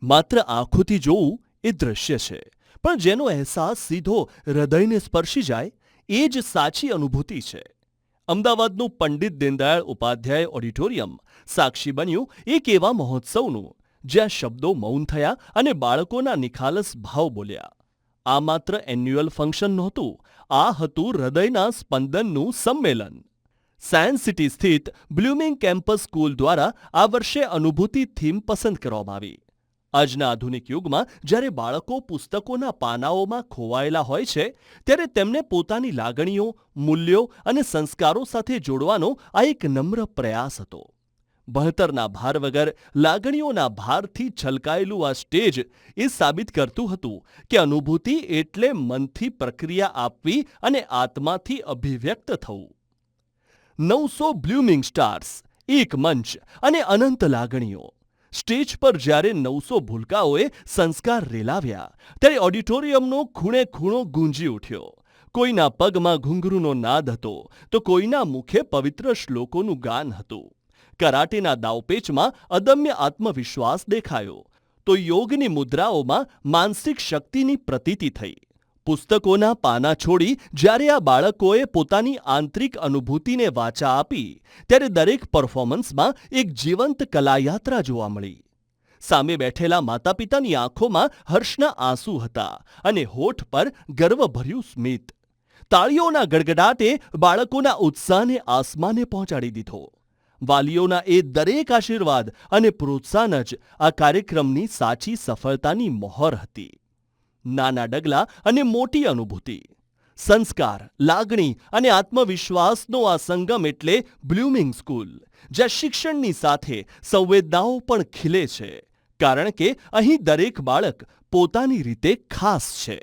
માત્ર આંખોથી જોવું એ દૃશ્ય છે, પણ જેનો અહેસાસ સીધો હૃદયને સ્પર્શી જાય એ જ સાચી અનુભૂતિ છે. અમદાવાદનું પંડિત દીનદયાળ ઉપાધ્યાય ઓડિટોરિયમ સાક્ષી બન્યું એક એવા મહોત્સવનું જ્યાં શબ્દો મૌન થયા અને બાળકોના નિખાલસ ભાવ બોલ્યા. આ માત્ર એન્યુઅલ ફંક્શન નહોતું, આ હતું હૃદયના સ્પંદનનું સંમેલન. સાયન્સ સિટી સ્થિત બ્લૂમિંગ કેમ્પસ સ્કૂલ દ્વારા આ વર્ષે અનુભૂતિ થીમ પસંદ કરવામાં આવી. આજના આધુનિક યુગમાં જ્યારે બાળકો પુસ્તકોના પાનાઓમાં ખોવાયેલા હોય છે, ત્યારે તેમને પોતાની લાગણીઓ, મૂલ્યો અને સંસ્કારો સાથે જોડવાનો આ એક નમ્ર પ્રયાસ હતો. ભણતરના ભાર વગર લાગણીઓના ભારથી છલકાયેલું આ સ્ટેજ એ સાબિત કરતું હતું કે અનુભૂતિ એટલે મનથી પ્રક્રિયા આપવી અને આત્માથી અભિવ્યક્ત થવું. 900 બ્લૂમિંગ સ્ટાર્સ, એક મંચ અને અનંત લાગણીઓ. સ્ટેજ પર જ્યારે 900 ભૂલકાઓએ સંસ્કાર રેલાવ્યા, ત્યારે ઓડિટોરિયમનો ખૂણે ખૂણો ગુંજી ઉઠ્યો. કોઈના પગમાં ઘૂંઘરૂનો નાદ હતો, તો કોઈના મુખે પવિત્ર શ્લોકોનું ગાન હતું. કરાટેના દાવપેચમાં અદમ્ય આત્મવિશ્વાસ દેખાયો, તો યોગની મુદ્રાઓમાં માનસિક શક્તિની પ્રતીતિ થઈ. પુસ્તકોના પાના છોડી જ્યારે આ બાળકોએ પોતાની આંતરિક અનુભૂતિને વાચા આપી, ત્યારે દરેક પરફોર્મન્સમાં એક જીવંત કલાયાત્રા જોવા મળી. સામે બેઠેલા માતા પિતાની આંખોમાં હર્ષના આંસુ હતા અને હોઠ પર ગર્વભર્યું સ્મિત. તાળીઓના ગડગડાટે બાળકોના ઉત્સાહને આસમાને પહોંચાડી દીધો. વાલીઓના એ દરેક આશીર્વાદ અને પ્રોત્સાહન જ આ કાર્યક્રમની સાચી સફળતાની મહોર હતી. નાના ડગલા અને મોટી અનુભૂતિ, સંસ્કાર, લાગણી અને આત્મવિશ્વાસનો આ સંગમ એટલે બ્લૂમિંગ સ્કૂલ, જ્યાં શિક્ષણની સાથે સંવેદનાઓ પણ ખીલે છે, કારણ કે અહીં દરેક બાળક પોતાની રીતે ખાસ છે.